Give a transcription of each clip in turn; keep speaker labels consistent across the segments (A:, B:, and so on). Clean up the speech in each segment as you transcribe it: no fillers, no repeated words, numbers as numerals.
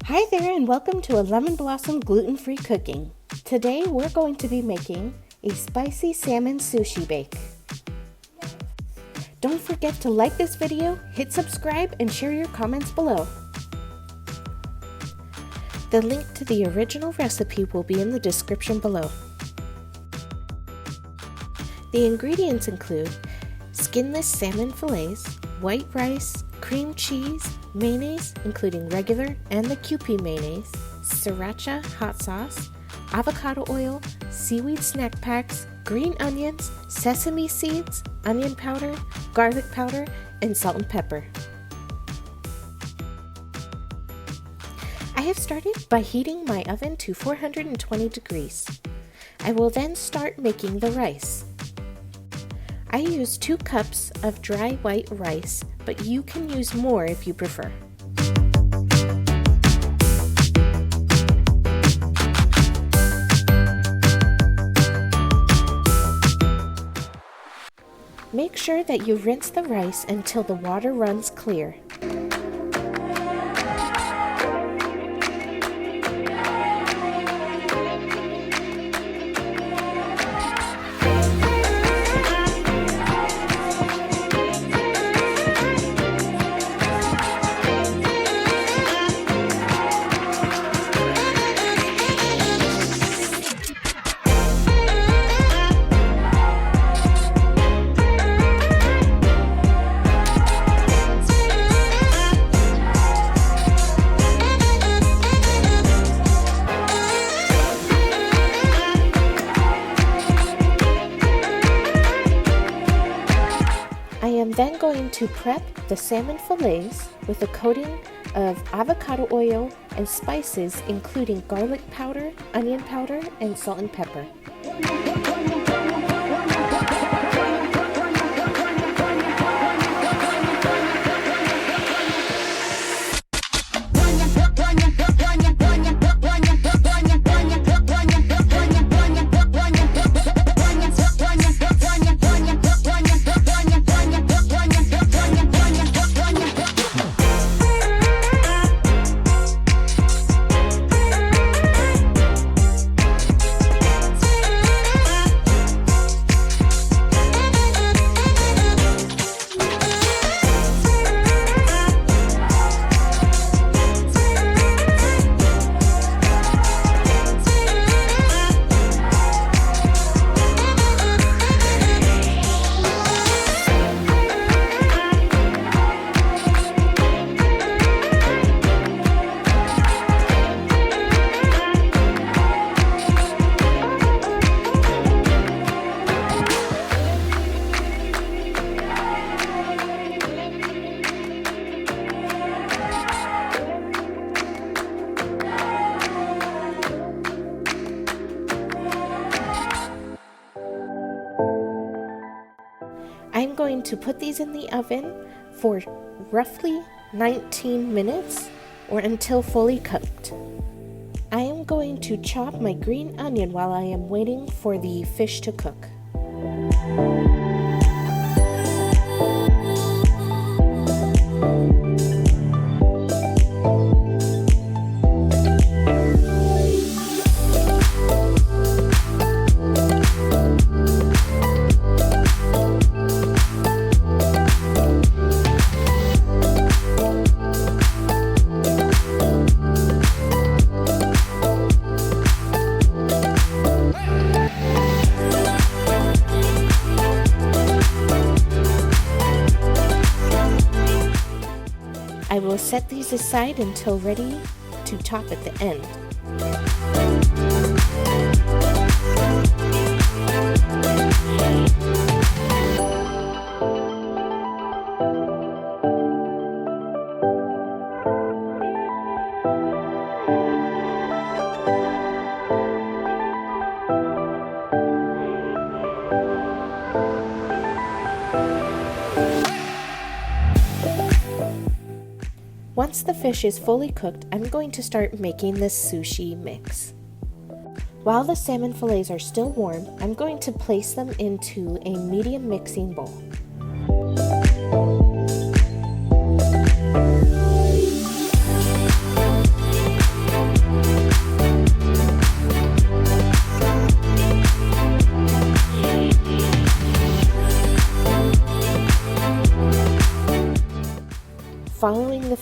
A: Hi there and welcome to a Lemon Blossom gluten-free cooking. Today we're going to be making a spicy salmon sushi bake. Don't forget to like this video, hit subscribe, and share your comments below. The link to the original recipe will be in the description below. The ingredients include skinless salmon fillets, white rice, cream cheese, mayonnaise, including regular and the Kewpie mayonnaise, sriracha hot sauce, avocado oil, seaweed snack packs, green onions, sesame seeds, onion powder, garlic powder, and salt and pepper. I have started by heating my oven to 420 degrees. I will then start making the rice. I use 2 cups of dry white rice, but you can use more if you prefer. Make sure that you rinse the rice until the water runs clear. I am then going to prep the salmon fillets with a coating of avocado oil and spices including garlic powder, onion powder, and salt and pepper. I'm going to put these in the oven for roughly 19 minutes or until fully cooked. I am going to chop my green onion while I am waiting for the fish to cook. I will set these aside until ready to top at the end. Once the fish is fully cooked, I'm going to start making the sushi mix. While the salmon fillets are still warm, I'm going to place them into a medium mixing bowl.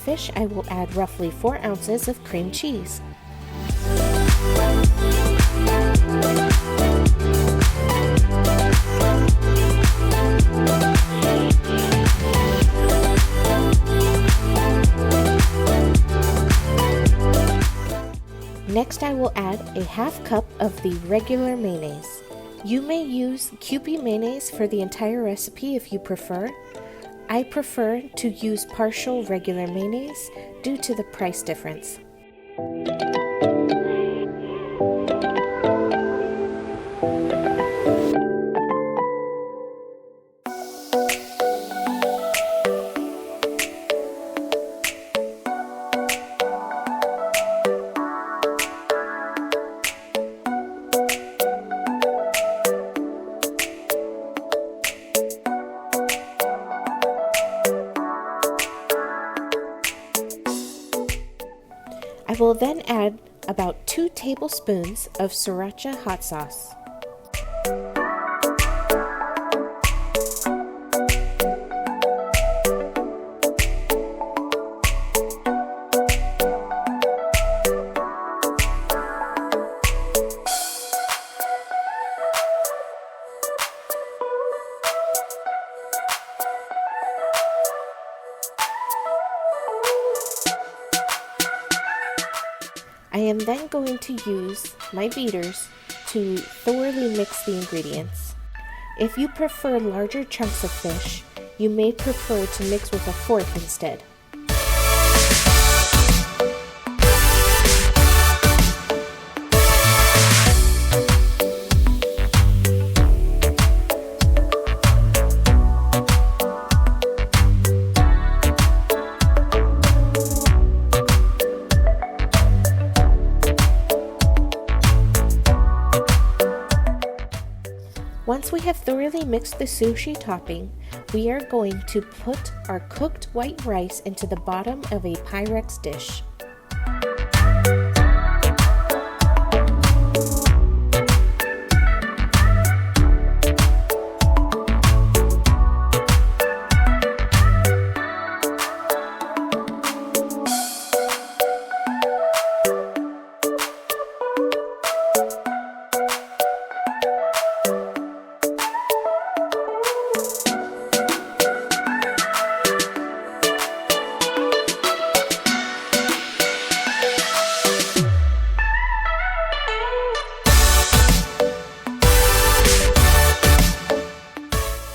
A: fish, I will add roughly 4 ounces of cream cheese. Next, I will add a half cup of the regular mayonnaise. You may use Kewpie mayonnaise for the entire recipe if you prefer. I prefer to use partial regular mayonnaise due to the price difference. I will then add about 2 tablespoons of sriracha hot sauce. I am then going to use my beaters to thoroughly mix the ingredients. If you prefer larger chunks of fish, you may prefer to mix with a fork instead. Once we have thoroughly mixed the sushi topping, we are going to put our cooked white rice into the bottom of a Pyrex dish.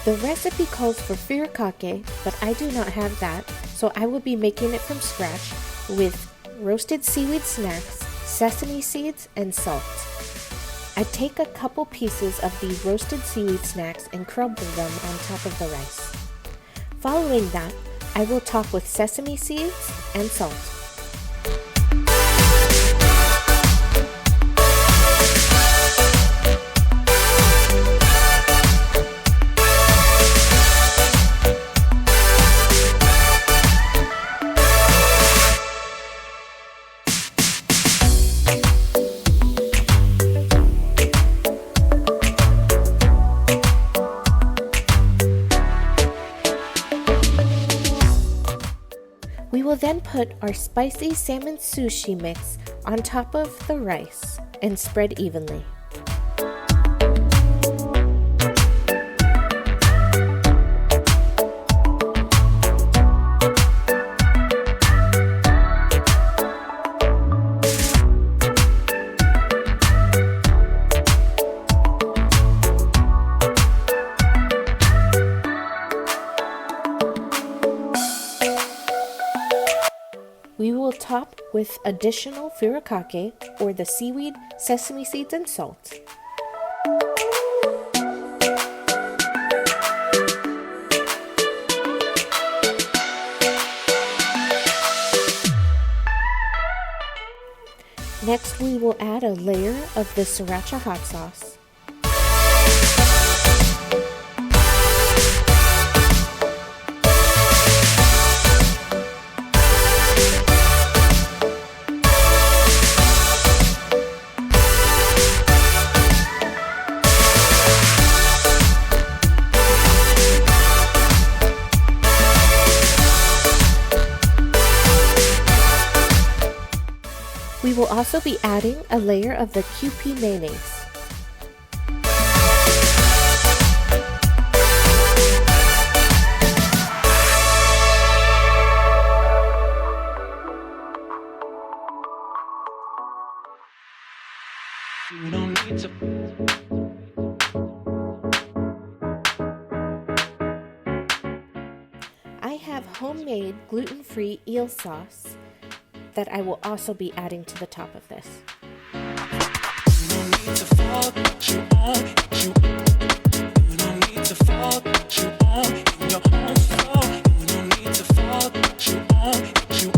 A: The recipe calls for furikake, but I do not have that, so I will be making it from scratch with roasted seaweed snacks, sesame seeds, and salt. I take a couple pieces of the roasted seaweed snacks and crumble them on top of the rice. Following that, I will top with sesame seeds and salt. We will then put our spicy salmon sushi mix on top of the rice and spread evenly. We will top with additional furikake or the seaweed, sesame seeds, and salt. Next, we will add a layer of the sriracha hot sauce. We will also be adding a layer of the Kewpie mayonnaise.
B: You don't need to.
A: I have homemade gluten-free eel sauce that I will also be adding to the top of this.
B: You don't need to fall, but you own you. You don't need to fall, but you own in your own soul. You don't need to fall, but you own you.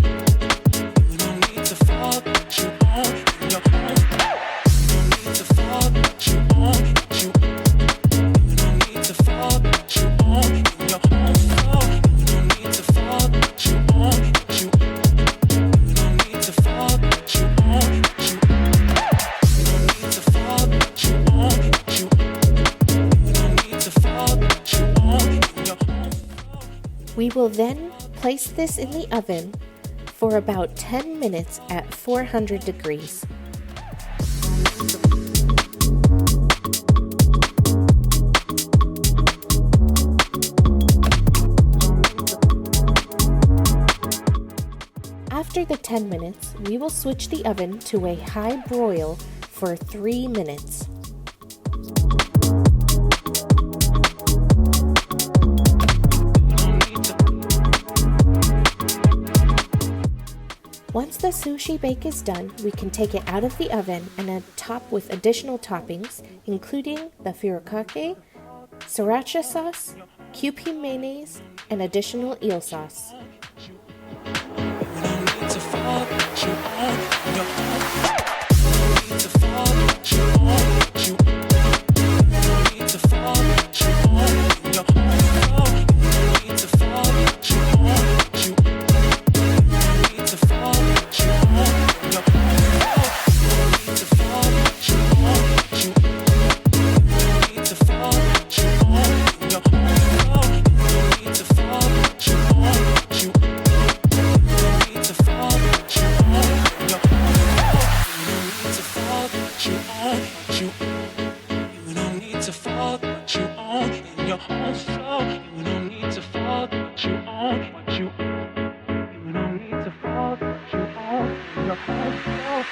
B: You don't need to fall, but you own in your own soul. You don't need to fall, but you own you. You don't need to fall, but you own in your own soul. You don't need to fall, but you own you. You don't need to fall, but you own you. You don't need to fall, but you own you. You don't need to fall, but you own your own soul.
A: We will then place this in the oven for about 10 minutes at 400 degrees. After the 10 minutes, we will switch the oven to a high broil for 3 minutes. Once the sushi bake is done, we can take it out of the oven and top with additional toppings, including the furikake, sriracha sauce, Kewpie mayonnaise, and additional eel sauce.
B: You don't need to fall, but you own your own. You don't need to fall, but you own you. You don't need to fall, but you own your own soul. You don't need to fall, but you own you. You don't need to fall, but you own your own soul. You don't need to fall, but you own you. You don't need to fall, but you own your own soul. You don't need to fall, but you own you. You don't need to fall, but you own your own soul. You don't need to fall, but you own you. You don't need to fall, but you own in your own soul. You don't need to fall, but you own what you. You don't need to fall, but you own in your own soul.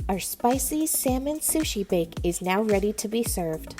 A: Our spicy salmon sushi bake is now ready to be served.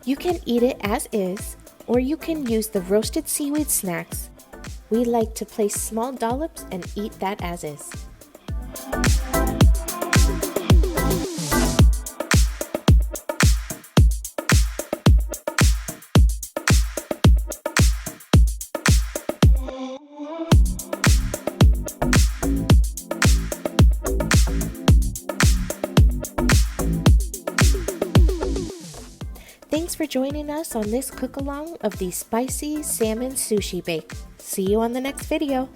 A: You can eat it as is, or you can use the roasted seaweed snacks. We like to place small dollops and eat that as is. Thanks for joining us on this cook-along of the spicy salmon sushi bake. See you on the next video.